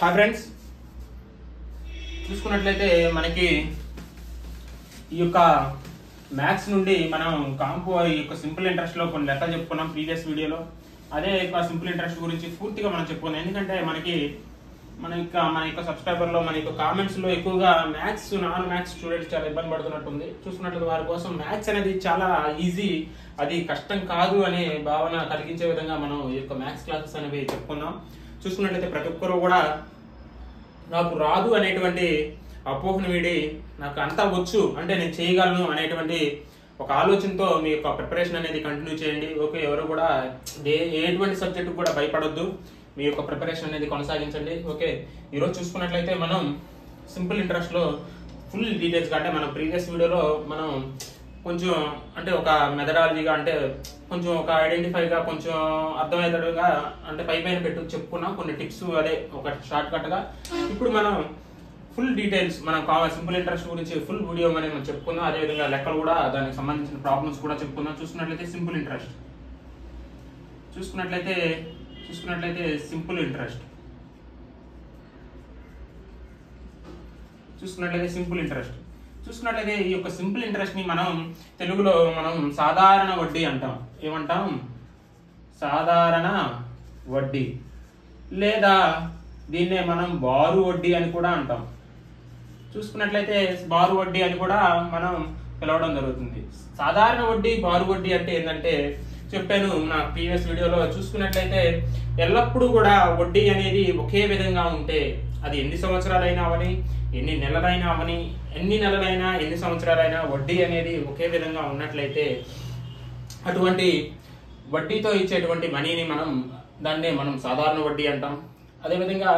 Hi friends, చూసుకున్నట్లయితే మనకి ఈ యొక్క మ్యాథ్స్ నుండి మనం కాంపో ఈ యొక్క సింపుల్ ఇంట్రెస్ట్లో కొన్ని లెక్కలు చెప్పుకున్నాం ప్రీవియస్ వీడియోలో. అదే యొక్క సింపుల్ ఇంట్రెస్ట్ గురించి పూర్తిగా మనం చెప్పుకున్నాం. ఎందుకంటే మన యొక్క సబ్స్క్రైబర్లో మన యొక్క కామెంట్స్లో ఎక్కువగా నాన్ మ్యాథ్స్ స్టూడెంట్స్ చాలా ఇబ్బంది పడుతున్నట్టుంది. చూసుకున్నట్లయితే వారి కోసం మ్యాథ్స్ అనేది చాలా ఈజీ, అది కష్టం కాదు అనే భావన కలిగించే విధంగా మనం ఈ యొక్క మ్యాథ్స్ క్లాసెస్ అనేవి చెప్పుకున్నాం. చూసుకున్నట్లయితే ప్రతి ఒక్కరు కూడా నాకు రాదు అనేటువంటి అపోహను వీడి నాకు అంతా వచ్చు అంటే నేను చేయగలను అనేటువంటి ఒక ఆలోచనతో మీ యొక్క ప్రిపరేషన్ అనేది కంటిన్యూ చేయండి. ఓకే, ఎవరు కూడా ఎటువంటి సబ్జెక్టు కూడా భయపడొద్దు, మీ యొక్క ప్రిపరేషన్ అనేది కొనసాగించండి. ఓకే, ఈరోజు చూసుకున్నట్లయితే మనం సింపుల్ ఇంట్రెస్ట్లో ఫుల్ డీటెయిల్స్గా అంటే మనం ప్రీవియస్ వీడియోలో మనం కొంచెం అంటే ఒక మెథడాలజీగా అంటే కొంచెం ఒక ఐడెంటిఫైగా కొంచెం అర్థమయ్యేటట్టుగా అంటే పైన చెప్పుకున్నాం కొన్ని టిప్స్, అదే ఒక షార్ట్ కట్గా. ఇప్పుడు మనం ఫుల్ డీటెయిల్స్ మనం సింపుల్ ఇంట్రెస్ట్ గురించి ఫుల్ వీడియో అనేది మనం చెప్పుకుందాం. అదేవిధంగా లెక్కలు కూడా దానికి సంబంధించిన ప్రాబ్లమ్స్ కూడా చెప్పుకుందాం. చూసుకున్నట్లయితే సింపుల్ ఇంట్రెస్ట్ చూసుకున్నట్లయితే సింపుల్ ఇంట్రెస్ట్ చూసుకున్నట్లయితే ఈ యొక్క సింపుల్ ఇంట్రెస్ట్ ని మనం తెలుగులో మనం సాధారణ వడ్డీ అంటాం. ఏమంటాం? సాధారణ వడ్డీ, లేదా దీన్నే మనం బారు వడ్డీ అని కూడా అంటాం. చూసుకున్నట్లయితే బారు వడ్డీ అని కూడా మనం పిలవడం జరుగుతుంది. సాధారణ వడ్డీ, బారు వడ్డీ అంటే ఏంటంటే చెప్పాను నా ప్రీవియస్ వీడియోలో. చూసుకున్నట్లయితే ఎల్లప్పుడూ కూడా వడ్డీ అనేది ఒకే విధంగా ఉంటే, అది ఎన్ని సంవత్సరాలైనా అవని, ఎన్ని నెలలైనా అవని, ఎన్ని సంవత్సరాలైనా వడ్డీ అనేది ఒకే విధంగా ఉన్నట్లయితే అటువంటి వడ్డీతో ఇచ్చేటువంటి మనీని దాన్నే మనం సాధారణ వడ్డీ అంటాం. అదేవిధంగా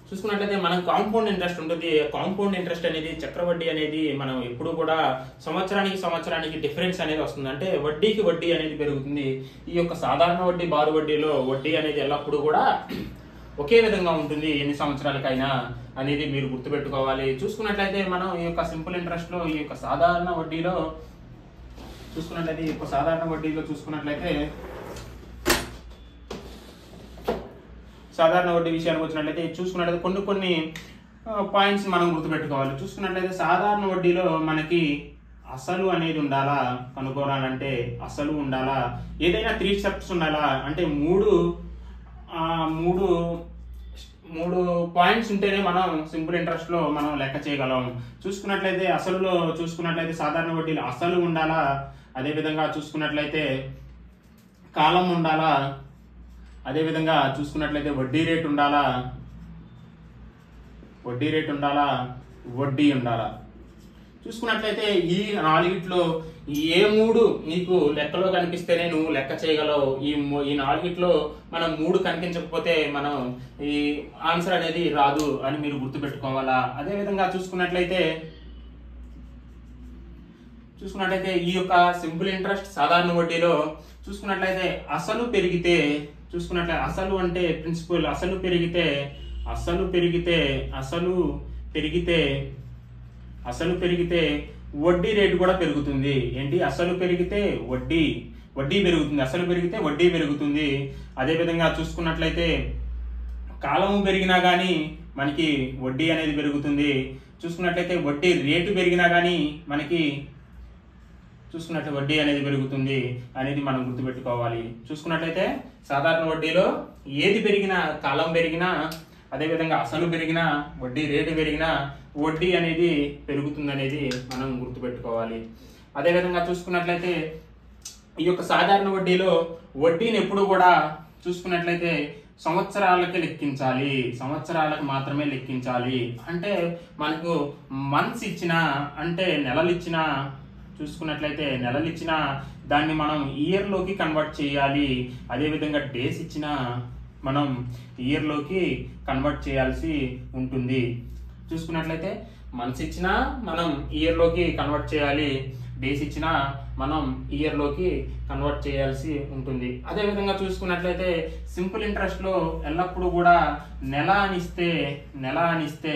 చూసుకున్నట్లయితే మనం కాంపౌండ్ ఇంట్రెస్ట్ ఉంటుంది. కాంపౌండ్ ఇంట్రెస్ట్ అనేది, చక్రవడ్డీ అనేది మనం ఎప్పుడు కూడా సంవత్సరానికి డిఫరెన్స్ అనేది వస్తుంది. అంటే వడ్డీకి వడ్డీ అనేది పెరుగుతుంది. ఈ యొక్క సాధారణ వడ్డీ, బారు వడ్డీలో వడ్డీ అనేది ఎల్లప్పుడూ కూడా ఒకే విధంగా ఉంటుంది, ఎన్ని సంవత్సరాలకైనా అనేది మీరు గుర్తుపెట్టుకోవాలి. చూసుకున్నట్లయితే మనం ఈ యొక్క సింపుల్ ఇంట్రెస్ట్ లో ఈ యొక్క సాధారణ వడ్డీలో సాధారణ వడ్డీ విషయానికి వచ్చినట్లయితే చూసుకున్నట్లయితే కొన్ని పాయింట్స్ మనం గుర్తుపెట్టుకోవాలి. చూసుకున్నట్లయితే సాధారణ వడ్డీలో మనకి అసలు అనేది ఉండాలా, కనుక్కోవాలంటే అసలు ఉండాలా, ఏదైనా 3 స్టెప్స్ ఉండాలా, అంటే మూడు పాయింట్స్ ఉంటేనే మనం సింపుల్ ఇంట్రెస్ట్ లో మనం లెక్క చేయగలం. చూసుకున్నట్లయితే అసలులో చూసుకున్నట్లయితే సాధారణ వడ్డీలో అసలు ఉండాలా, అదేవిధంగా చూసుకున్నట్లయితే కాలం ఉండాలా, అదేవిధంగా చూసుకున్నట్లయితే వడ్డీ రేట్ ఉండాలా, వడ్డీ ఉండాలా. చూసుకున్నట్లయితే ఈ 4 ఏ 3 నీకు లెక్కలో కనిపిస్తేనే నువ్వు లెక్క చేయగలవు. ఈ 4 మనం 3 కనిపించకపోతే మనం ఈ ఆన్సర్ అనేది రాదు అని మీరు గుర్తుపెట్టుకోవాలా. అదేవిధంగా చూసుకున్నట్లయితే ఈ యొక్క సింపుల్ ఇంట్రెస్ట్ సాధారణ వడ్డీలో చూసుకున్నట్లయితే అసలు పెరిగితే, అసలు అంటే ప్రిన్సిపల్, అసలు పెరిగితే వడ్డీ రేటు కూడా పెరుగుతుంది. ఏంటి? అసలు పెరిగితే వడ్డీ పెరుగుతుంది, అసలు పెరిగితే వడ్డీ పెరుగుతుంది. అదేవిధంగా చూసుకున్నట్లయితే కాలము పెరిగినా కానీ మనకి వడ్డీ అనేది పెరుగుతుంది. చూసుకున్నట్లయితే వడ్డీ రేటు పెరిగినా కానీ మనకి వడ్డీ అనేది పెరుగుతుంది అనేది మనం గుర్తుపెట్టుకోవాలి. చూసుకున్నట్లయితే సాధారణ వడ్డీలో ఏది పెరిగినా, కాలం పెరిగినా, అదేవిధంగా అసలు పెరిగినా, వడ్డీ రేటు పెరిగినా వడ్డీ అనేది పెరుగుతుంది అనేది మనం గుర్తుపెట్టుకోవాలి. అదేవిధంగా చూసుకున్నట్లయితే ఈ యొక్క సాధారణ వడ్డీలో వడ్డీని ఎప్పుడు కూడా చూసుకున్నట్లయితే సంవత్సరాలకు మాత్రమే లెక్కించాలి. అంటే మనకు మంత్స్ ఇచ్చినా, అంటే నెలలు ఇచ్చినా, చూసుకున్నట్లయితే నెలలు ఇచ్చినా దాన్ని మనం ఇయర్లోకి కన్వర్ట్ చేయాలి. అదేవిధంగా డేస్ ఇచ్చినా మనం ఇయర్లోకి కన్వర్ట్ చేయాల్సి ఉంటుంది. చూసుకున్నట్లయితే మంత్స్ ఇచ్చినా మనం ఇయర్లోకి కన్వర్ట్ చేయాలి, డేస్ ఇచ్చినా మనం ఇయర్లోకి కన్వర్ట్ చేయాల్సి ఉంటుంది. అదేవిధంగా చూసుకున్నట్లయితే సింపుల్ ఇంట్రెస్ట్లో ఎల్లప్పుడూ కూడా నెల అనిస్తే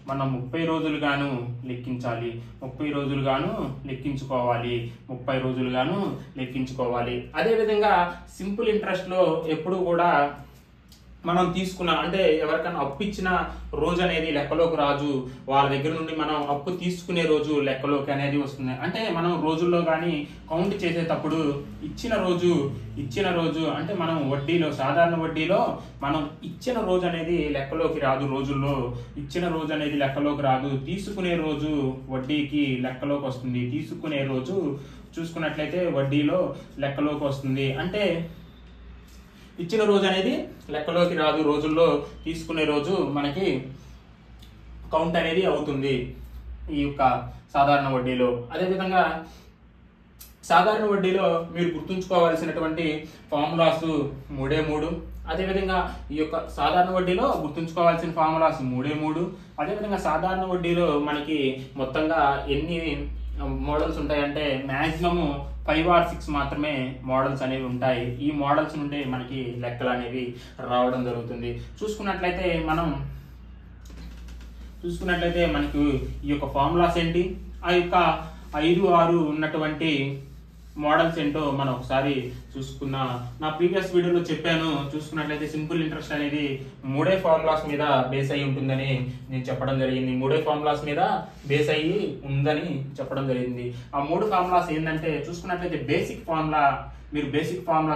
మనం 30 రోజులుగాను లెక్కించాలి, 30 రోజులుగాను లెక్కించుకోవాలి. అదేవిధంగా సింపుల్ ఇంట్రెస్ట్లో ఎప్పుడు కూడా మనం తీసుకున్న అంటే ఎవరికైనా అప్పు ఇచ్చిన రోజు అనేది లెక్కలోకి రాజు, వాళ్ళ దగ్గర నుండి మనం అప్పు తీసుకునే రోజు లెక్కలోకి అనేది వస్తుంది. అంటే మనం రోజుల్లో కానీ కౌంట్ చేసేటప్పుడు ఇచ్చిన రోజు అంటే మనం వడ్డీలో సాధారణ వడ్డీలో మనం ఇచ్చిన రోజు అనేది లెక్కలోకి రాదు, రోజుల్లో ఇచ్చిన రోజు అనేది లెక్కలోకి రాదు, తీసుకునే రోజు వడ్డీకి లెక్కలోకి వస్తుంది. తీసుకునే రోజు చూసుకున్నట్లయితే వడ్డీలో లెక్కలోకి వస్తుంది. అంటే ఇచ్చిన రోజు అనేది లెక్కలోకి రాదు, రోజుల్లో తీసుకునే రోజు మనకి కౌంట్ అనేది అవుతుంది ఈ యొక్క సాధారణ వడ్డీలో. అదేవిధంగా సాధారణ వడ్డీలో మీరు గుర్తుంచుకోవాల్సినటువంటి ఫార్ములాస్ 3. అదేవిధంగా ఈ యొక్క సాధారణ వడ్డీలో గుర్తుంచుకోవాల్సిన ఫార్ములాస్ 3. అదేవిధంగా సాధారణ వడ్డీలో మనకి మొత్తంగా ఎన్ని మోడల్స్ ఉంటాయంటే మ్యాక్సిమము 5 or 6 మాత్రమే మోడల్స్ అనేవి ఉంటాయి. ఈ మోడల్స్ నుండి మనకి లెక్కలు అనేవి రావడం జరుగుతుంది. చూసుకున్నట్లయితే మనకి ఈ యొక్క ఫార్ములాస్ ఏంటి, ఆ యొక్క 5, 6 ఉన్నటువంటి మోడల్స్ ఏంటో మనం ఒకసారి చూసుకున్నా. నా ప్రీవియస్ వీడియోలో చెప్పాను, చూసుకున్నట్లయితే సింపుల్ ఇంట్రెస్ట్ అనేది 3 ఫార్ములాస్ మీద బేస్ అయ్యి ఉంటుందని నేను చెప్పడం జరిగింది. 3 ఫార్ములాస్ మీద బేస్ అయ్యి ఉందని చెప్పడం జరిగింది. ఆ 3 ఫార్ములాస్ ఏంటంటే చూసుకున్నట్లయితే బేసిక్ ఫార్ములా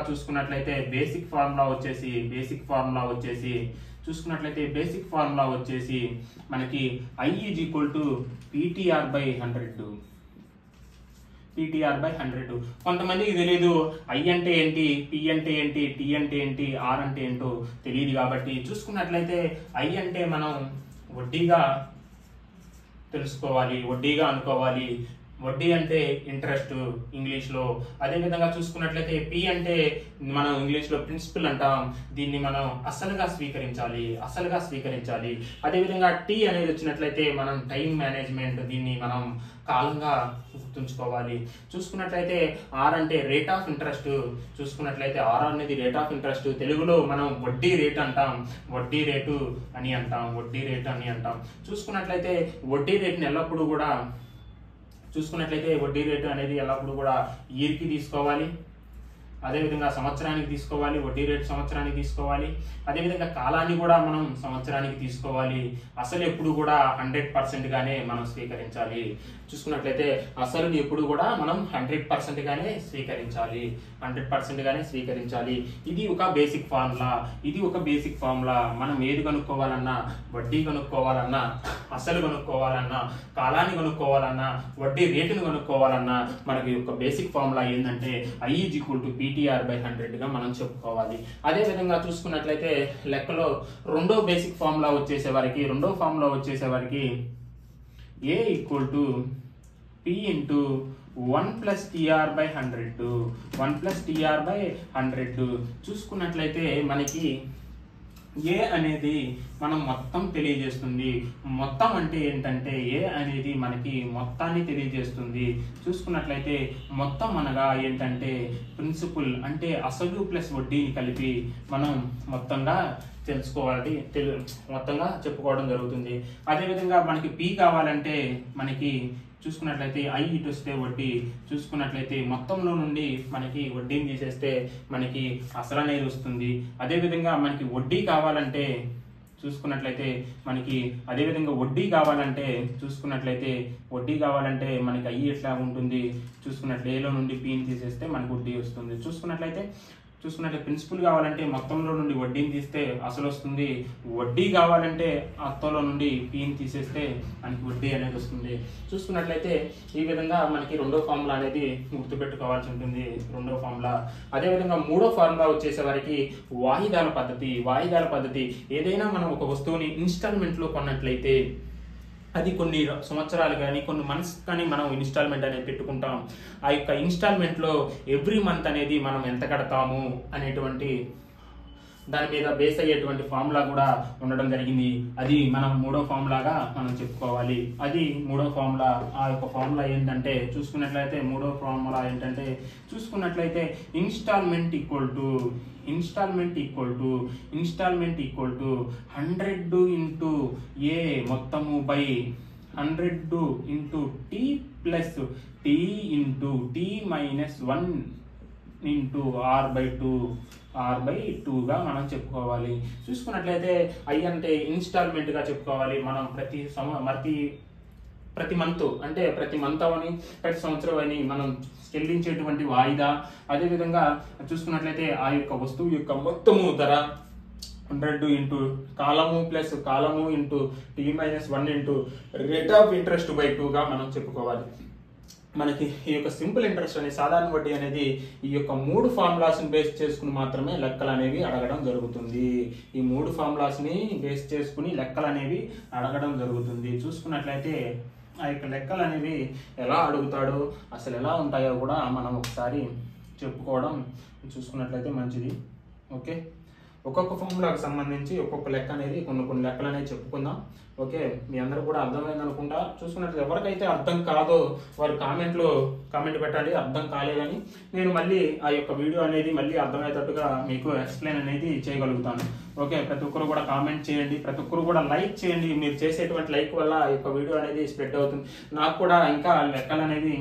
చూసుకున్నట్లయితే బేసిక్ ఫార్ములా వచ్చేసి మనకి I = PTR/100. PTR/100. కొంతమందికి తెలియదు I అంటే ఏంటి, P అంటే ఏంటి, T అంటే ఏంటి, R అంటే ఏంటో తెలియదు. కాబట్టి చూసుకున్నట్లయితే I అంటే మనం వడ్డీగా తెలుసుకోవాలి, వడ్డీగా అనుకోవాలి. వడ్డీ అంటే ఇంట్రెస్ట్ ఇంగ్లీష్లో. అదేవిధంగా చూసుకున్నట్లయితే P అంటే మనం ఇంగ్లీష్లో ప్రిన్సిపల్ అంటాం, దీన్ని మనం అసలుగా స్వీకరించాలి. అదేవిధంగా T అనేది వచ్చినట్లయితే మనం టైం మేనేజ్మెంట్, దీన్ని మనం కాలంగా గుర్తుంచుకోవాలి. చూసుకున్నట్లయితే R అంటే రేట్ ఆఫ్ ఇంట్రెస్ట్. చూసుకున్నట్లయితే R అనేది రేట్ ఆఫ్ ఇంట్రెస్ట్. తెలుగులో మనం వడ్డీ రేట్ అంటాం, వడ్డీ రేటు అని అంటాం. చూసుకున్నట్లయితే వడ్డీ రేటుని ఎల్లప్పుడూ కూడా వడ్డీ రేటు అనేది ఎల్లప్పుడూ కూడా ఇయర్కి తీసుకోవాలి. అదేవిధంగా సంవత్సరానికి తీసుకోవాలి, వడ్డీ రేటు సంవత్సరానికి తీసుకోవాలి. అదేవిధంగా కాలాన్ని కూడా మనం సంవత్సరానికి తీసుకోవాలి. అసలు ఎప్పుడు కూడా 100% గానే మనం స్వీకరించాలి. చూసుకున్నట్లయితే అసలు ఎప్పుడు కూడా మనం 100% గానే స్వీకరించాలి. ఇది ఒక బేసిక్ ఫార్ములా. మనం ఏది కనుక్కోవాలన్నా, వడ్డీ కనుక్కోవాలన్నా, అసలు కనుక్కోవాలన్నా, కాలాన్ని కనుక్కోవాలన్నా, వడ్డీ రేటును కనుక్కోవాలన్నా మనకి ఒక బేసిక్ ఫార్ములా ఏంటంటే I = PTR/100 గా మనం చెప్పుకోవాలి. అదేవిధంగా చూసుకున్నట్లయితే లెక్కలో రెండో ఫార్ములా వచ్చేసేవారికి A = P × 1 + TR/100. చూసుకున్నట్లయితే మనకి ఏ అనేది మనం మొత్తం తెలియజేస్తుంది. మొత్తం అంటే ఏంటంటే ఏ అనేది మనకి మొత్తాన్ని తెలియజేస్తుంది. చూసుకున్నట్లయితే మొత్తం అనగా ఏంటంటే ప్రిన్సిపల్, అంటే అసలు ప్లస్ వడ్డీని కలిపి మనం మొత్తంగా చెప్పుకోవడం జరుగుతుంది. అదేవిధంగా మనకి P కావాలంటే మనకి చూసుకున్నట్లయితే I ఇటు వస్తే వడ్డీ. చూసుకున్నట్లయితే మొత్తంలో నుండి మనకి వడ్డీని తీసేస్తే మనకి అసలు అనేది వస్తుంది. అదేవిధంగా మనకి వడ్డీ కావాలంటే మనకి I ఎట్లా ఉంటుంది, చూసుకున్నట్లయితే Aలో నుండి Pని తీసేస్తే మనకి వడ్డీ వస్తుంది. చూసుకున్నట్లయితే ప్రిన్సిపల్ కావాలంటే మొత్తంలో నుండి వడ్డీని తీస్తే అసలు వస్తుంది. వడ్డీ కావాలంటే అత్తంలో నుండి Pని తీసేస్తే మనకి వడ్డీ అనేది వస్తుంది. చూసుకున్నట్లయితే ఈ విధంగా మనకి రెండో ఫార్ములా అనేది గుర్తుపెట్టుకోవాల్సి ఉంటుంది. అదేవిధంగా మూడో ఫార్ములా వచ్చేసేవారికి వాయిదాల పద్ధతి. ఏదైనా మనం ఒక వస్తువుని ఇన్స్టాల్మెంట్లో కొన్నట్లయితే అది కొన్ని సంవత్సరాలు కానీ కొన్ని మంత్స్ కానీ మనం ఇన్స్టాల్మెంట్ అనేది పెట్టుకుంటాం. ఆ యొక్క ఇన్స్టాల్మెంట్లో ఎవ్రీ మంత్ అనేది మనం ఎంత కడతాము అనేటువంటి దాని మీద బేస్ అయ్యేటువంటి ఫార్ములా కూడా ఉండడం జరిగింది. అది మనం మూడో ఫార్ములాగా మనం చెప్పుకోవాలి. అది మూడో ఫార్ములా. ఆ యొక్క ఫార్ములా ఏంటంటే చూసుకున్నట్లయితే instalment equal to 100 into A మొత్తము by 100 into T plus T into T -1 into R/2 R/2గా మనం చెప్పుకోవాలి. చూసుకున్నట్లయితే I అంటే ఇన్స్టాల్మెంట్గా చెప్పుకోవాలి. మనం ప్రతి మంత్ అంటే ప్రతి మంత్ అవని ప్రతి సంవత్సరం అని మనం చెల్లించేటువంటి వాయిదా. అదేవిధంగా చూసుకున్నట్లయితే ఆ యొక్క వస్తువు యొక్క మొత్తము ధర 100 ఇంటూ కాలము ప్లస్ కాలము into T-1 into rate of interest by 2గా మనం చెప్పుకోవాలి. మనకి ఈ యొక్క సింపుల్ ఇంట్రెస్ట్ అనే సాధారణ వడ్డీ అనేది ఈ యొక్క 3 ఫార్ములాస్ని బేస్ చేసుకుని మాత్రమే లెక్కలు అనేవి అడగడం జరుగుతుంది. ఈ 3 ఫార్ములాస్ని బేస్ చేసుకుని లెక్కలు అనేవి అడగడం జరుగుతుంది. చూసుకున్నట్లయితే ఆ యొక్క లెక్కలు అనేవి ఎలా అడుగుతాడో అసలు ఎలా ఉంటాయో కూడా మనం ఒకసారి చెప్పుకోవడం చూసుకున్నట్లయితే మంచిది. ఓకే, ఒక్కొక్క ఫార్ములాకి సంబంధించి ఒక్కొక్క లెక్క అనేది కొన్ని లెక్కలు అనేది చెప్పుకుందాం. ఓకే, మీ అందరూ కూడా అర్థమైంది అనుకుంటా. చూసుకున్నట్టు ఎవరికైతే అర్థం కాదో వారు కామెంట్ పెట్టండి, అర్థం కాలేదని. నేను మళ్ళీ ఆ యొక్క వీడియో అనేది మళ్ళీ అర్థమయ్యేటట్టుగా మీకు ఎక్స్ప్లెయిన్ అనేది చేయగలుగుతాను. ఓకే, ప్రతి ఒక్కరు కూడా కామెంట్ చేయండి, ప్రతి ఒక్కరు కూడా లైక్ చేయండి. మీరు చేసేటువంటి లైక్ వల్ల ఈ యొక్క వీడియో అనేది స్ప్రెడ్ అవుతుంది. నాకు కూడా ఇంకా లెక్కలు అనేవి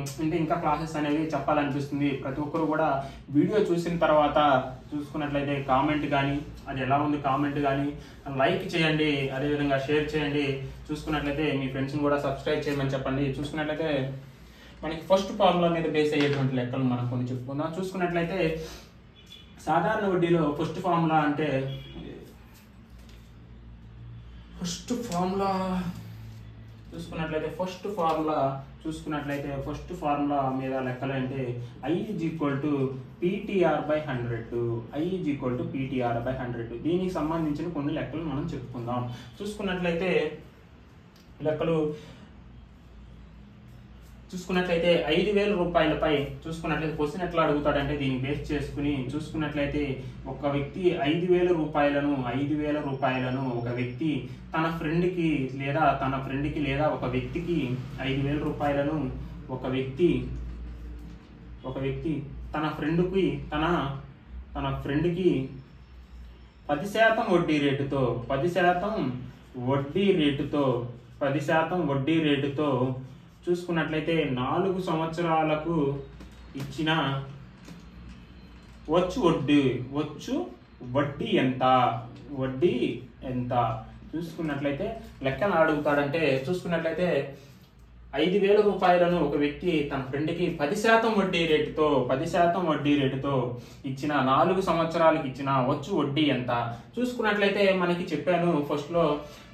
ఇంకా క్లాసెస్ అనేవి చెప్పాలనిపిస్తుంది. ప్రతి ఒక్కరు కూడా వీడియో చూసిన తర్వాత చూసుకున్నట్లయితే కామెంట్ కానీ అది ఎలా ఉంది కామెంట్ కానీ లైక్ చేయండి, అదేవిధంగా షేర్ చేయండి. చూసుకున్నట్లయితే మీ ఫ్రెండ్స్ని కూడా సబ్స్క్రైబ్ చేయమని చెప్పండి. చూసుకున్నట్లయితే మనకి ఫస్ట్ ఫార్ములా మీద బేస్ అయ్యేటువంటి లెక్కలు మనం కొన్ని చెప్పుకుందాం. చూసుకున్నట్లయితే సాధారణ వడ్డీలో ఫస్ట్ ఫార్ములా ఫస్ట్ ఫార్ములా మీద లెక్కలు అంటే I = PTR/100. I = PTR/100. దీనికి సంబంధించిన కొన్ని లెక్కలు మనం చెప్పుకుందాం. చూసుకున్నట్లయితే లెక్కలు 5,000 రూపాయలపై చూసుకున్నట్లయితే క్వశ్చన్ ఎట్లా అడుగుతాడంటే దీన్ని బేస్ చేసుకుని చూసుకున్నట్లయితే ఒక వ్యక్తి 5,000 రూపాయలను ఒక వ్యక్తి తన ఫ్రెండ్కి లేదా ఒక వ్యక్తికి 5,000 రూపాయలను ఒక వ్యక్తి తన ఫ్రెండ్కి 10% వడ్డీ రేటుతో చూసుకున్నట్లయితే 4 సంవత్సరాలకు ఇచ్చిన వడ్డీ ఎంత చూసుకున్నట్లయితే లెక్కన అడుగుతాడంటే చూసుకున్నట్లయితే 5,000 రూపాయలను ఒక వ్యక్తి తన ఫ్రెండ్కి 10% వడ్డీ రేటుతో ఇచ్చిన 4 సంవత్సరాలకు ఇచ్చిన వడ్డీ ఎంత. చూసుకున్నట్లయితే మనకి చెప్పాను ఫస్ట్ లో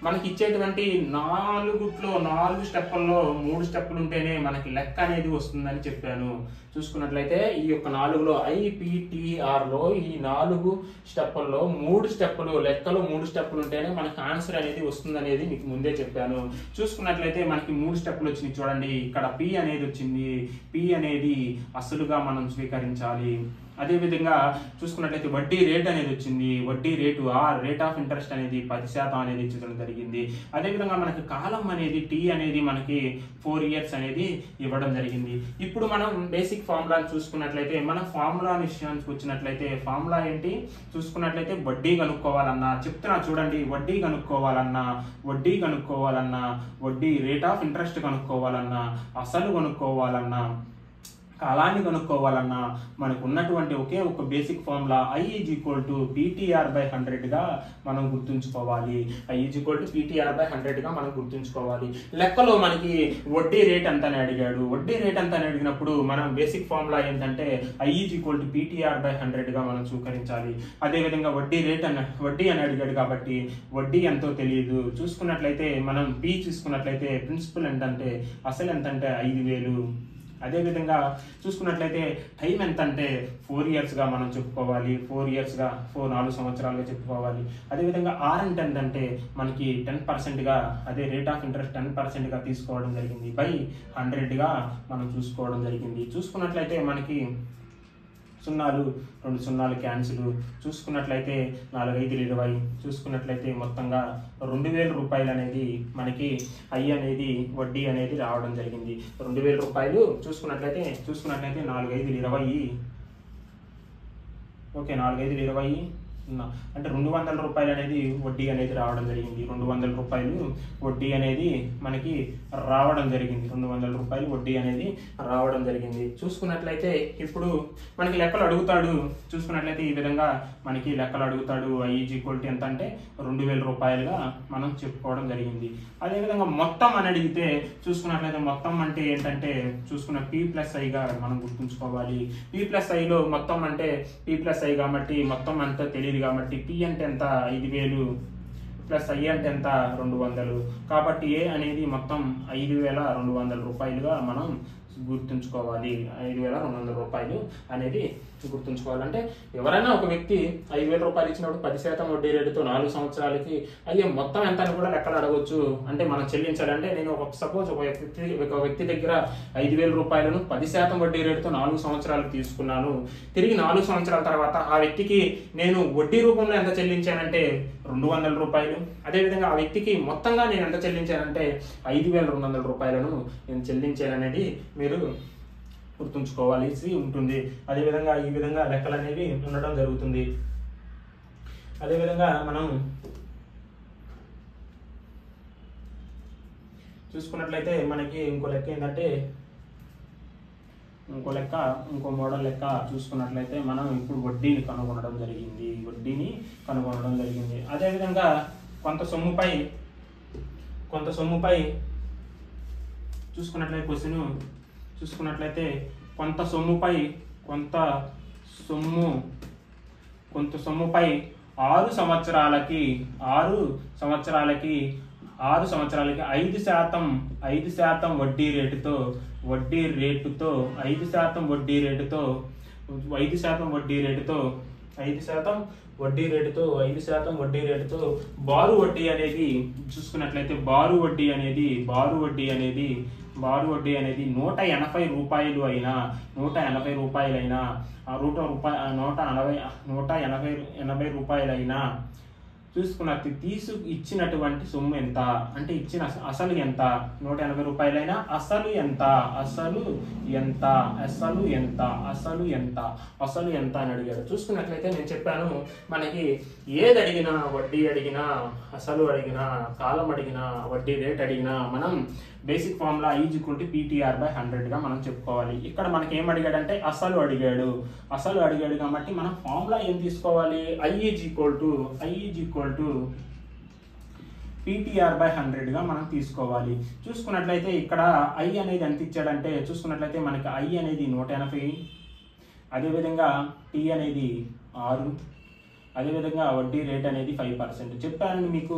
మనకి ఇచ్చేటువంటి 4 స్టెప్పుల్లో 3 స్టెప్పులు ఉంటేనే మనకి లెక్క అనేది వస్తుందని చెప్పాను. చూసుకున్నట్లయితే ఈ యొక్క 4లో IPTRలో ఈ 4 స్టెప్పుల్లో 3 స్టెప్పులు లెక్కలు 3 స్టెప్పులు ఉంటేనే మనకి ఆన్సర్ అనేది వస్తుంది అనేది మీకు ముందే చెప్పాను. చూసుకున్నట్లయితే మనకి 3 స్టెప్పులు వచ్చినాయి చూడండి. ఇక్కడ P అనేది వచ్చింది. P అనేది అసలుగా మనం స్వీకరించాలి. అదేవిధంగా చూసుకున్నట్లయితే వడ్డీ రేట్ అనేది వచ్చింది. వడ్డీ రేటు రేట్ ఆఫ్ ఇంట్రెస్ట్ అనేది 10% అనేది ఇచ్చడం జరిగింది. అదేవిధంగా మనకి కాలం అనేది T అనేది మనకి 4 years అనేది ఇవ్వడం జరిగింది. ఇప్పుడు మనం బేసిక్ ఫార్ములాని చూసుకున్నట్లయితే మన ఫార్ములా విషయానికి వచ్చినట్లయితే ఫార్ములా ఏంటి చూసుకున్నట్లయితే వడ్డీ కనుక్కోవాలన్నా చెప్తున్నా చూడండి. వడ్డీ కనుక్కోవాలన్నా వడ్డీ రేట్ ఆఫ్ ఇంట్రెస్ట్ కనుక్కోవాలన్నా అసలు కనుక్కోవాలన్నా కాలాన్ని కనుక్కోవాలన్నా మనకు ఉన్నటువంటి ఒకే ఒక బేసిక్ ఫార్ములా I = PTR/100గా మనం గుర్తుంచుకోవాలి. I = PTR/100గా మనం గుర్తుంచుకోవాలి. లెక్కలో మనకి వడ్డీ రేట్ ఎంత అని అడిగాడు. వడ్డీ రేట్ ఎంత అని అడిగినప్పుడు మనం బేసిక్ ఫార్ములా ఏంటంటే I = PTR/100గా మనం స్వీకరించాలి. అదేవిధంగా వడ్డీ అని అడిగాడు కాబట్టి వడ్డీ ఎంతో తెలియదు. చూసుకున్నట్లయితే మనం P చూసుకున్నట్లయితే ప్రిన్సిపల్ ఎంతంటే అసలు ఎంతంటే 5,000. అదేవిధంగా చూసుకున్నట్లయితే టైం ఎంత అంటే 4 yearsగా మనం చెప్పుకోవాలి. 4 సంవత్సరాలుగా చెప్పుకోవాలి. అదేవిధంగా R అంటే ఎంతంటే మనకి 10%గా అదే రేట్ ఆఫ్ ఇంట్రెస్ట్ 10%గా తీసుకోవడం జరిగింది. బై 100గా మనం చూసుకోవడం జరిగింది. చూసుకున్నట్లయితే మనకి 0 2 0 క్యాన్సిల్. చూసుకున్నట్లయితే 4 5 20. చూసుకున్నట్లయితే మొత్తంగా 2,000 రూపాయలు అనేది మనకి I అనేది వడ్డీ అనేది రావడం జరిగింది. 2,000 రూపాయలు చూసుకున్నట్లయితే 4 5 20. ఓకే, 4 5 20 అంటే 200 రూపాయలు అనేది వడ్డీ అనేది రావడం జరిగింది. 200 రూపాయలు వడ్డీ అనేది మనకి రావడం జరిగింది. 200 రూపాయలు వడ్డీ అనేది రావడం జరిగింది. చూసుకున్నట్లయితే ఇప్పుడు మనకి లెక్కలు అడుగుతాడు. చూసుకున్నట్లయితే ఈ విధంగా మనకి లెక్కలు అడుగుతాడు. I = ఎంత అంటే 2000 రూపాయలుగా మనం చెప్పుకోవడం జరిగింది. అదేవిధంగా మొత్తం అని అడిగితే చూసుకున్నట్లయితే మొత్తం అంటే ఏంటంటే చూసుకున్న P+Iగా మనం గుర్తుంచుకోవాలి. P+Iలో మొత్తం అంటే P+I కాబట్టి మొత్తం అంతా తెలియదు కాబట్టి P అంటే ఎంత 5000 ప్లస్ I అంటే ఎంత 200 కాబట్టి A అనేది మొత్తం 5200 రూపాయలుగా మనం గుర్తుంచుకోవాలి. 5200 రూపాయలు అనేది గుర్తుంచుకోవాలంటే ఎవరైనా ఒక వ్యక్తి 5000 రూపాయలు ఇచ్చినప్పుడు 10% వడ్డీ రేటుతో 4 సంవత్సరాలకి అయ్యే మొత్తం ఎంత అని కూడా లెక్కలు అడగవచ్చు. అంటే మనం చెల్లించాలంటే నేను సపోజ్ ఒక వ్యక్తి దగ్గర 5000 రూపాయలను 10% వడ్డీ రేటుతో 4 సంవత్సరాలు తీసుకున్నాను. తిరిగి 4 సంవత్సరాల తర్వాత ఆ వ్యక్తికి నేను వడ్డీ రూపంలో ఎంత చెల్లించానంటే 200 రూపాయలు. అదేవిధంగా ఆ వ్యక్తికి మొత్తంగా నేను ఎంత చెల్లించానంటే 5200 రూపాయలను నేను చెల్లించాననేది మీరు గుర్తుంచుకోవాల్సి ఉంటుంది. అదేవిధంగా ఈ విధంగా లెక్కలు అనేవి ఉండడం జరుగుతుంది. అదేవిధంగా మనం చూసుకున్నట్లయితే మనకి ఇంకో లెక్క ఏంటంటే ఇంకో మోడల్ లెక్క చూసుకున్నట్లయితే మనం ఇప్పుడు వడ్డీని కనుగొనడం జరిగింది. అదేవిధంగా కొంత సొమ్ముపై చూసుకున్నట్లయితే క్వశ్చన్ చూసుకున్నట్లయితే కొంత సొమ్ముపై 6 సంవత్సరాలకి 5% వడ్డీ రేటుతో 5% వడ్డీ రేటుతో బారు వడ్డీ అనేది చూసుకున్నట్లయితే బారు వడ్డీ అనేది 180 రూపాయలు అయినా 180 రూపాయలైనా చూసుకున్నట్టు ఇచ్చినటువంటి సొమ్ము ఎంత అంటే ఇచ్చిన అసలు ఎంత 180 రూపాయలైనా అసలు ఎంత అని అడిగాడు. చూసుకున్నట్లయితే నేను చెప్పాను మనకి ఏది అడిగినా వడ్డీ అడిగినా అసలు అడిగినా కాలం అడిగినా వడ్డీ రేట్ అడిగినా మనం బేసిక్ ఫార్ములా I = PTR/100గా మనం చెప్పుకోవాలి. ఇక్కడ మనకి ఏం అడిగాడంటే అసలు అడిగాడు కాబట్టి మనం ఫార్ములా ఏం తీసుకోవాలి I = PTR/100గా మనం తీసుకోవాలి. చూసుకున్నట్లయితే ఇక్కడ I అనేది ఎంత ఇచ్చాడంటే చూసుకున్నట్లయితే మనకి I అనేది 180, అదేవిధంగా T అనేది 6, అదేవిధంగా వడ్డీ రేట్ అనేది 5%. చెప్పాను మీకు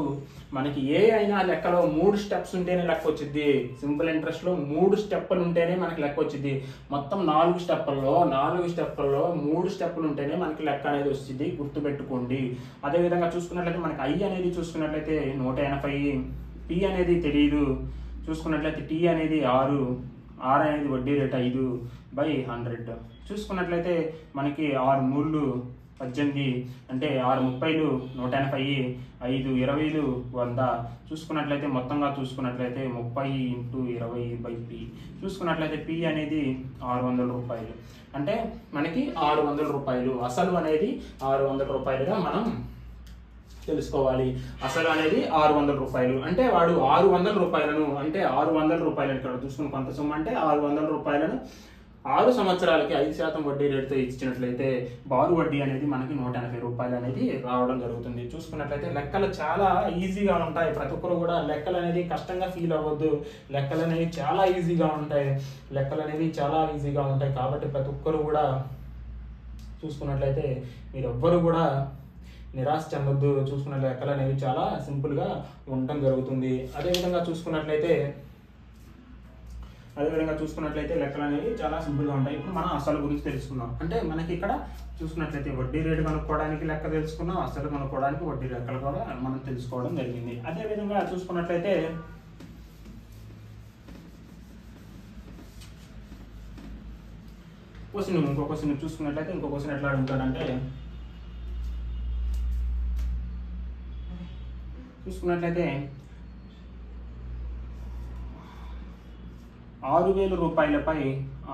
మనకి ఏ అయినా లెక్కలో 3 స్టెప్స్ ఉంటేనే లెక్క వచ్చింది. సింపుల్ ఇంట్రెస్ట్లో 3 స్టెప్పులు ఉంటేనే మనకి లెక్క వచ్చింది. మొత్తం 4 స్టెప్పుల్లో 3 స్టెప్పులు ఉంటేనే మనకి లెక్క అనేది వచ్చింది, గుర్తుపెట్టుకోండి. అదేవిధంగా చూసుకున్నట్లయితే మనకి I అనేది చూసుకున్నట్లయితే 180, P అనేది తెలియదు. చూసుకున్నట్లయితే T అనేది 6 అనేది వడ్డీ రేట్ 5/100. చూసుకున్నట్లయితే మనకి 6 3 18 అంటే 6 30 180, 5 20 100. చూసుకున్నట్లయితే మొత్తంగా చూసుకున్నట్లయితే 30 × 20/P. చూసుకున్నట్లయితే P అనేది 600 రూపాయలు. అంటే మనకి 600 రూపాయలు అసలు అనేది 600 రూపాయలుగా మనం తెలుసుకోవాలి. అసలు అనేది 600 రూపాయలు అంటే వాడు 600 రూపాయలను అంటే 600 రూపాయలను ఇక్కడ చూసుకుని కొంత సొమ్ము అంటే 600 రూపాయలను 6 సంవత్సరాలకి 5% వడ్డీ రేటుతో ఇచ్చినట్లయితే బారు వడ్డీ అనేది మనకి 180 రూపాయలు అనేది రావడం జరుగుతుంది. చూసుకున్నట్లయితే లెక్కలు చాలా ఈజీగా ఉంటాయి. ప్రతి ఒక్కరు కూడా లెక్కలు అనేది కష్టంగా ఫీల్ అవ్వద్దు. లెక్కలు అనేవి చాలా ఈజీగా ఉంటాయి కాబట్టి ప్రతి ఒక్కరు కూడా చూసుకున్నట్లయితే మీరు ఎవ్వరు కూడా నిరాశ చెందొద్దు. చూసుకున్న లెక్కలు అనేవి చాలా సింపుల్గా ఉండటం జరుగుతుంది. అదేవిధంగా చూసుకున్నట్లయితే లెక్కలు అనేవి చాలా సింపుల్గా ఉంటాయి. ఇప్పుడు మనం అసలు గురించి తెలుసుకుందాం. అంటే మనకి ఇక్కడ చూసుకున్నట్లయితే వడ్డీ రేటు కనుక్కోవడానికి లెక్క తెలుసుకున్నాం, అసలు కనుక్కోవడానికి వడ్డీ లెక్కలు కూడా మనం తెలుసుకోవడం జరిగింది. అదేవిధంగా చూసుకున్నట్లయితే ఇంకో క్వశ్చన్ చూసుకున్నట్లయితే ఇంకో క్వశ్చన్ ఎట్లా అడుగుతాడంటే చూసుకున్నట్లయితే 6,000 రూపాయలపై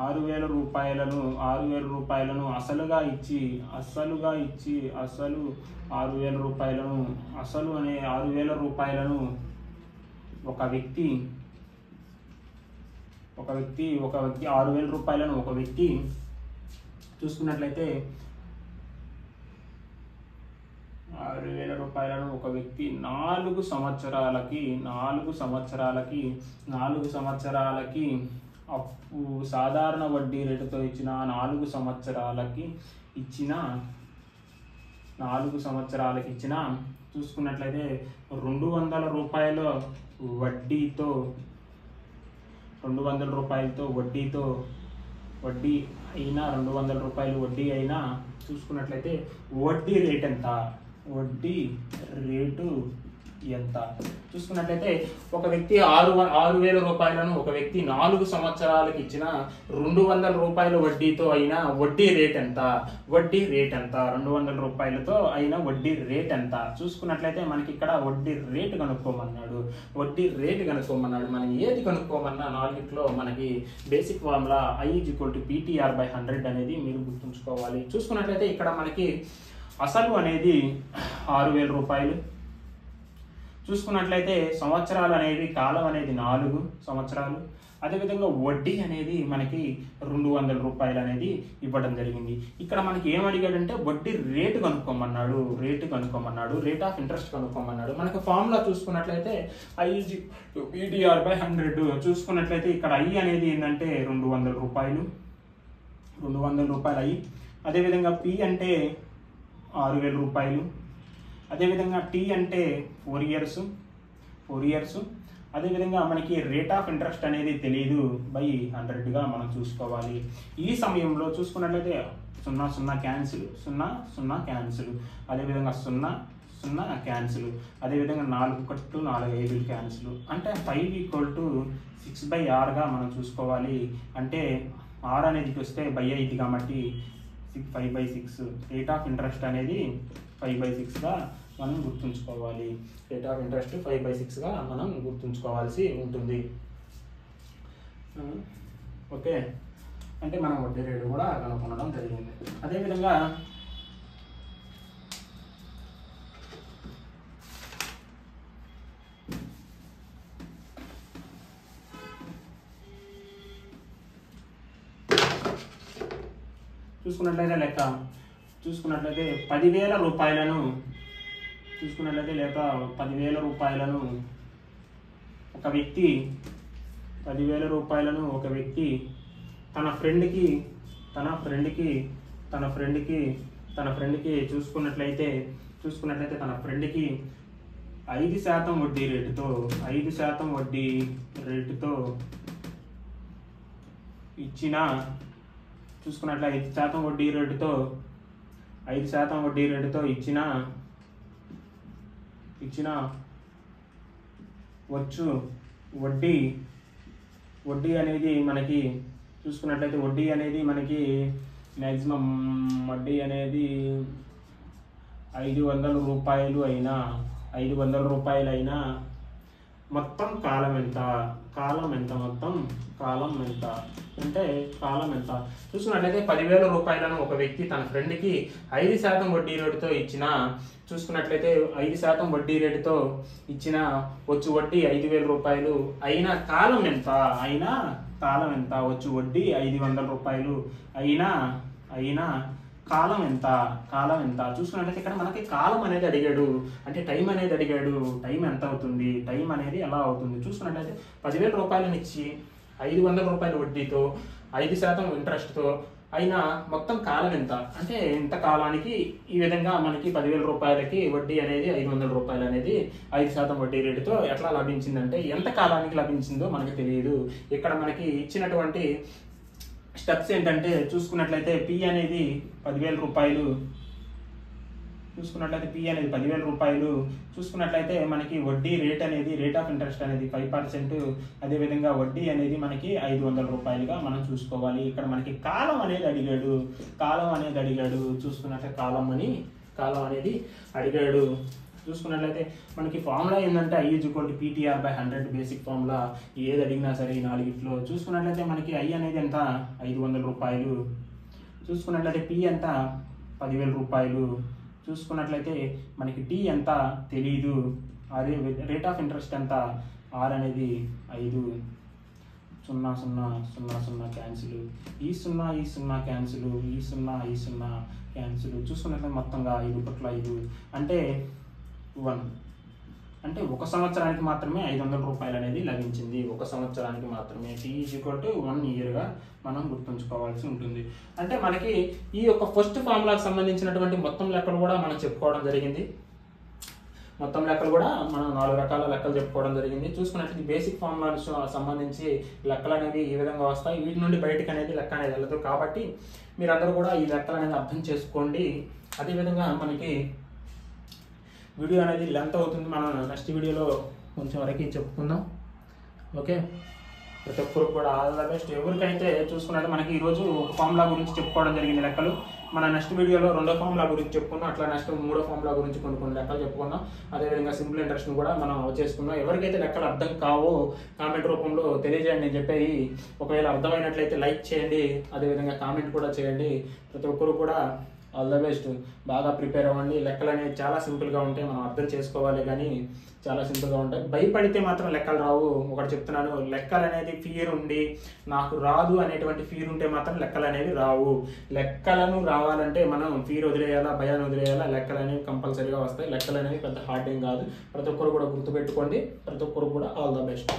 6,000 రూపాయలను అసలుగా ఇచ్చి అసలు 6,000 రూపాయలను అసలు అనే 6,000 రూపాయలను ఒక వ్యక్తి 6,000 రూపాయలను ఒక వ్యక్తి చూసుకున్నట్లయితే 6,000 రూపాయలను ఒక వ్యక్తి 4 సంవత్సరాలకి అప్పు సాధారణ వడ్డీ రేటుతో ఇచ్చిన 4 సంవత్సరాలకి ఇచ్చిన చూసుకున్నట్లయితే 200 రూపాయల వడ్డీతో 200 రూపాయలతో వడ్డీ అయినా 200 రూపాయలు వడ్డీ అయినా చూసుకున్నట్లయితే వడ్డీ రేటు ఎంత చూసుకున్నట్లయితే ఒక వ్యక్తి 6,000 రూపాయలను ఒక వ్యక్తి 4 సంవత్సరాలకు ఇచ్చిన 200 రూపాయల వడ్డీతో అయినా వడ్డీ రేట్ ఎంత 200 రూపాయలతో అయినా వడ్డీ రేట్ ఎంత చూసుకున్నట్లయితే మనకి ఇక్కడ వడ్డీ రేటు కనుక్కోమన్నాడు మనం ఏది కనుక్కోమన్నా నాలుగిట్లో మనకి బేసిక్ ఫార్ములా I = PTR/100 అనేది మీరు గుర్తుంచుకోవాలి. చూసుకున్నట్లయితే ఇక్కడ మనకి అసలు అనేది 6,000 రూపాయలు చూసుకున్నట్లయితే సంవత్సరాలు అనేది కాలం అనేది 4 సంవత్సరాలు, అదేవిధంగా వడ్డీ అనేది మనకి 200 రూపాయలు అనేది ఇవ్వడం జరిగింది. ఇక్కడ మనకి ఏం అడిగాడంటే వడ్డీ రేటు కనుక్కోమన్నాడు, రేట్ ఆఫ్ ఇంట్రెస్ట్ కనుక్కోమన్నాడు. మనకి ఫార్ములా చూసుకున్నట్లయితే I = PTR/100 చూసుకున్నట్లయితే ఇక్కడ I అనేది ఏంటంటే 200 రూపాయలు I, అదేవిధంగా P అంటే 6,000 రూపాయలు, అదేవిధంగా T అంటే 4 ఇయర్స్, అదేవిధంగా మనకి రేట్ ఆఫ్ ఇంట్రెస్ట్ అనేది తెలియదు /100గా మనం చూసుకోవాలి. ఈ సమయంలో చూసుకున్నట్లయితే 0 క్యాన్సిల్, అదేవిధంగా 0 క్యాన్సిల్, అదేవిధంగా 4 కట్టు 4 5 క్యాన్సిల్, అంటే 5 = 6/6గా మనం చూసుకోవాలి. అంటే R అనేది వస్తే /5 కాబట్టి 5/6 రేట్ ఆఫ్ ఇంట్రెస్ట్ అనేది 5/6గా మనం గుర్తుంచుకోవాలి. రేట్ ఆఫ్ ఇంట్రెస్ట్ 5/6గా మనం గుర్తుంచుకోవాల్సి ఉంటుంది. ఓకే, అంటే మనం వడ్డీ రేటు కూడా కనుక్కొనడం జరిగింది. అదేవిధంగా చూసుకున్నట్లయితే 10,000 రూపాయలను ఒక వ్యక్తి తన ఫ్రెండ్కి చూసుకున్నట్లయితే తన ఫ్రెండ్కి 5% వడ్డీ రేటుతో ఇచ్చిన చూసుకున్నట్లయితే 5% వడ్డీ రేటుతో ఇచ్చిన వచ్చు వడ్డీ అనేది మనకి చూసుకున్నట్లయితే వడ్డీ అనేది మనకి మ్యాక్సిమం వడ్డీ అనేది 500 రూపాయలు అయినా మొత్తం కాలం ఎంత అంటే కాలం ఎంత చూసుకున్నట్లయితే 10,000 రూపాయలను ఒక వ్యక్తి తన ఫ్రెండ్కి 5% వడ్డీ రేటుతో ఇచ్చిన చూసుకున్నట్లయితే 5% వడ్డీ రేటుతో ఇచ్చిన వచ్చు వడ్డీ 5,000 రూపాయలు అయినా కాలం ఎంత వచ్చు వడ్డీ 500 రూపాయలు అయినా కాలం ఎంత చూసుకున్నట్లయితే ఇక్కడ మనకి కాలం అనేది అడిగాడు, అంటే టైం అనేది అడిగాడు. టైం ఎంత అవుతుంది, టైం అనేది ఎలా అవుతుంది చూసుకున్నట్లయితే 10,000 రూపాయలను ఇచ్చి 500 రూపాయల వడ్డీతో 5% ఇంట్రెస్ట్తో అయినా మొత్తం కాలం ఎంత, అంటే ఇంత కాలానికి ఈ విధంగా మనకి 10,000 రూపాయలకి వడ్డీ అనేది 500 రూపాయలు అనేది 5% వడ్డీ రేటుతో ఎట్లా లభించిందంటే ఎంత కాలానికి లభించిందో మనకు తెలియదు. ఇక్కడ మనకి ఇచ్చినటువంటి స్టెప్స్ ఏంటంటే చూసుకున్నట్లయితే P అనేది 10,000 రూపాయలు చూసుకున్నట్లయితే మనకి వడ్డీ రేట్ అనేది రేట్ ఆఫ్ ఇంట్రెస్ట్ అనేది 5%, అదేవిధంగా వడ్డీ అనేది మనకి 500 రూపాయలుగా మనం చూసుకోవాలి. ఇక్కడ మనకి కాలం అనేది అడిగాడు చూసుకున్నట్లయితే కాలం అనేది అడిగాడు. చూసుకున్నట్లయితే మనకి ఫార్ములా ఏంటంటే I = PTR/100 బేసిక్ ఫార్ములా. ఏది అడిగినా సరే ఈ నాలుగిట్లో చూసుకున్నట్లయితే మనకి I అనేది ఎంత 500 రూపాయలు, చూసుకున్నట్లయితే P ఎంత 10,000 రూపాయలు, చూసుకున్నట్లయితే మనకి T ఎంత తెలీదు, అదే రేట్ ఆఫ్ ఇంట్రెస్ట్ ఎంత R అనేది 5, 0 0 0 0 క్యాన్సిల్, ఈ 0 క్యాన్సిల్, ఈ 0 క్యాన్సిల్. చూసుకున్నట్లయితే మొత్తంగా 5 అంటే 1, అంటే 1 సంవత్సరానికి మాత్రమే 500 రూపాయలు అనేది లభించింది. 1 సంవత్సరానికి మాత్రమే. T = 1 ఇయర్గా మనం గుర్తుంచుకోవాల్సి ఉంటుంది. అంటే మనకి ఈ యొక్క ఫస్ట్ ఫార్ములాకి సంబంధించినటువంటి మొత్తం లెక్కలు కూడా మనం చెప్పుకోవడం జరిగింది. మొత్తం లెక్కలు కూడా మనం 4 రకాల లెక్కలు చెప్పుకోవడం జరిగింది. చూసుకున్నట్లయితే బేసిక్ ఫార్ములాకి సంబంధించి లెక్కలు అనేవి ఈ విధంగా వస్తాయి. వీటి నుండి బయటకు అనేది లెక్క అనేది వెళ్ళదు. కాబట్టి మీరందరూ కూడా ఈ లెక్కలు అనేది అర్థం చేసుకోండి. అదేవిధంగా మనకి వీడియో అనేది లెంత్ అవుతుంది, మనం నెక్స్ట్ వీడియోలో కొంచెం వరకు చెప్పుకుందాం. ఓకే, ప్రతి ఒక్కరు కూడా ఆల్ ద బెస్ట్. ఎవరికైతే చూసుకున్నట్టు మనకి ఈరోజు ఒక ఫార్ములా గురించి చెప్పుకోవడం జరిగింది లెక్కలు. మన నెక్స్ట్ వీడియోలో 2వ ఫార్ములా గురించి చెప్పుకుందాం. అట్లా నెక్స్ట్ 3వ ఫార్ములా గురించి కొన్ని లెక్కలు చెప్పుకుందాం. అదేవిధంగా సింపుల్ ఇంట్రెస్ట్ని కూడా మనం చేసుకుందాం. ఎవరికైతే లెక్కలు అర్థం కావో కామెంట్ రూపంలో తెలియజేయండి అని చెప్పి. ఒకవేళ అర్థమైనట్లయితే లైక్ చేయండి, అదేవిధంగా కామెంట్ కూడా చేయండి. ప్రతి ఒక్కరు కూడా ఆల్ ద బెస్ట్. బాగా ప్రిపేర్ అవ్వండి. లెక్కలు అనేవి చాలా సింపుల్గా ఉంటాయి, మనం అర్థం చేసుకోవాలి కానీ చాలా సింపుల్గా ఉంటాయి. భయపడితే మాత్రం లెక్కలు రావు. ఒకటి చెప్తున్నాను, లెక్కలు అనేది ఫియర్ ఉండి నాకు రాదు అనేటువంటి ఫియర్ ఉంటే మాత్రం లెక్కలు అనేవి రావు. లెక్కలను రావాలంటే మనం ఫియర్ వదిలేయాలా, భయాన్ని వదిలేయాలా. లెక్కలు అనేవి కంపల్సరీగా వస్తాయి. లెక్కలు అనేవి పెద్ద హార్డ్ ఏం కాదు. ప్రతి ఒక్కరు కూడా గుర్తుపెట్టుకోండి. ప్రతి ఒక్కరు కూడా ఆల్ ద బెస్ట్.